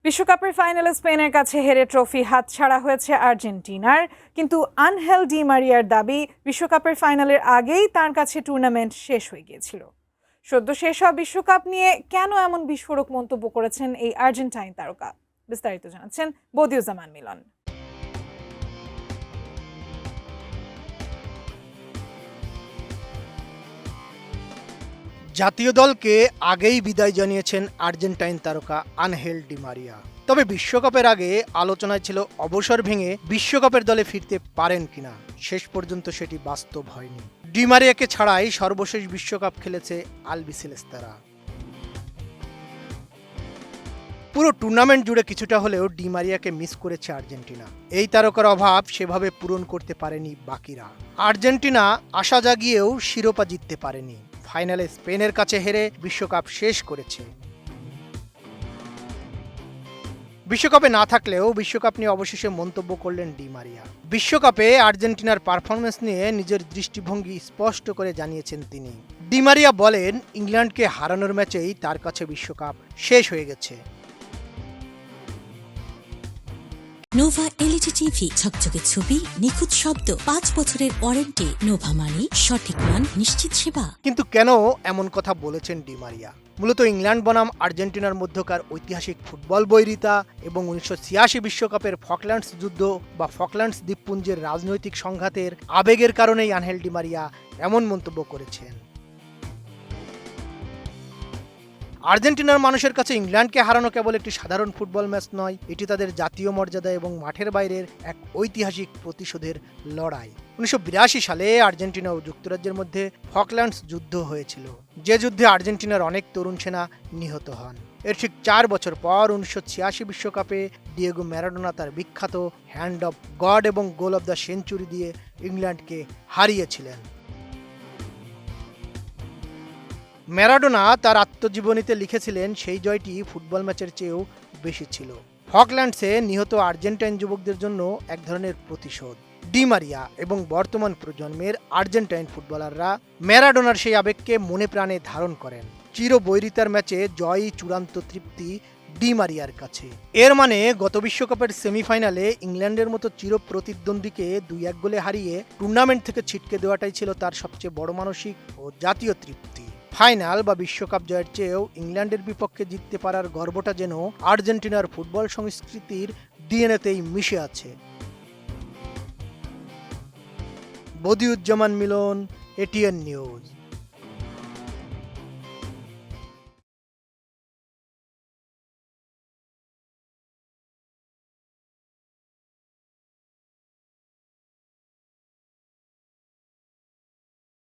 বিশ্বকাপের ফাইনালে স্পেনের কাছে হেরে ট্রফি হাতছাড়া হয়েছে আর্জেন্টিনার। কিন্তু আনহেল ডি মারিয়ার দাবি, বিশ্বকাপের ফাইনালের আগেই তার কাছে টুর্নামেন্ট শেষ হয়ে গিয়েছিল। সদ্য শেষ হওয়া বিশ্বকাপ নিয়ে কেন এমন বিস্ফোরক মন্তব্য করেছেন এই আর্জেন্টাইন তারকা, বিস্তারিত জানাচ্ছেন বদিউজ্জামান মিলন। জাতীয় দলকে আগেই বিদায় জানিয়েছেন আর্জেন্টাইন তারকা আনহেল ডি মারিয়া। তবে বিশ্বকাপের আগে আলোচনায় ছিল অবসর ভেঙে বিশ্বকাপের দলে ফিরতে পারেন কিনা। শেষ পর্যন্ত সেটি বাস্তব হয়নি। ডি মারিয়াকে ছাড়াই সর্বশেষ বিশ্বকাপ খেলেছে আলবিসেলেস্তারা। পুরো টুর্নামেন্ট জুড়ে কিছুটা হলেও ডি মারিয়াকে মিস করেছে আর্জেন্টিনা। এই তারকার অভাব সেভাবে পূরণ করতে পারেনি বাকিরা। আর্জেন্টিনা আশা জাগিয়েও শিরোপা জিততে পারেনি। ফাইনালে স্পেনের কাছে হেরে বিশ্বকাপ শেষ করেছে। বিশ্বকাপে না থাকলেও বিশ্বকাপ নিয়ে অবশেষে মন্তব্য করলেন ডি মারিয়া। বিশ্বকাপে আর্জেন্টিনার পারফরমেন্স নিয়ে নিজের দৃষ্টিভঙ্গি স্পষ্ট করে জানিয়েছেন তিনি। ডি মারিয়া বলেন, ইংল্যান্ডকে হারানোর ম্যাচেই তার কাছে বিশ্বকাপ শেষ হয়ে গেছে। নোভা এলইডি টিভি, ঝকঝকে ছবি, নিখুঁত শব্দ, 5 বছরের ওয়ারেন্টি। নোভা মানে সঠিক মান, নিশ্চিত সেবা। কিন্তু কেন এমন কথা বলেছেন ডি মারিয়া? মূলত ইংল্যান্ড বনাম আর্জেন্টিনার মধ্যকার ঐতিহাসিক ফুটবল বৈরিতা এবং 1986 বিশ্বকাপের ফকল্যান্ডস যুদ্ধ বা ফকল্যান্ডস দ্বীপপুঞ্জের রাজনৈতিক সংঘাতের আবেগের কারণেই আনহেল ডি মারিয়া এমন মন্তব্য করেছেন। আর্জেন্টিনার মানুষের কাছে ইংল্যান্ডকে হারানো কেবল একটি সাধারণ ফুটবল ম্যাচ নয়, এটি তাদের জাতীয় মর্যাদা এবং মাঠের বাইরের এক ঐতিহাসিক প্রতিশোধের লড়াই। 1982 সালে আর্জেন্টিনা ও যুক্তরাজ্যের মধ্যে ফকল্যান্ডস যুদ্ধ হয়েছিল, যে যুদ্ধে আর্জেন্টিনার অনেক তরুণ সেনা নিহত হন। এর ঠিক 4 বছর পর 1986 বিশ্বকাপে ডিয়েগো ম্যারাডোনা তার বিখ্যাত হ্যান্ড অফ গড এবং গোল অব দ্য সেঞ্চুরি দিয়ে ইংল্যান্ডকে হারিয়েছিলেন। ম্যারাডোনা তার আত্মজীবনীতে লিখেছিলেন, সেই জয়টি ফুটবল ম্যাচের চেয়েও বেশি ছিল। ফকল্যান্ডসে নিহত আর্জেন্টাইন যুবকদের জন্য এক ধরনের প্রতিশোধ। ডি মারিয়া এবং বর্তমান প্রজন্মের আর্জেন্টাইন ফুটবলাররা ম্যারাডোনার সেই আবেগকে মনে প্রাণে ধারণ করেন। চিরবৈরিতার ম্যাচে জয়ই চূড়ান্ত তৃপ্তি ডি মারিয়ার কাছে। এর মানে গত বিশ্বকাপের সেমিফাইনালে ইংল্যান্ডের মতো চিরপ্রতিদ্বন্দ্বীকে 2-1 গোলে হারিয়ে টুর্নামেন্ট থেকে ছিটকে দেওয়াটাই ছিল তার সবচেয়ে বড় মানসিক ও জাতীয় তৃপ্তি। ফাইনাল বা বিশ্বকাপ জয়ের চেয়েও ইংল্যান্ডের বিপক্ষে জিততে পারার গর্বটা যেন আর্জেন্টিনার ফুটবল সংস্কৃতির ডিএনএতেই মিশে আছে। বদিউজ্জামান মিলন, এটিএন নিউজ।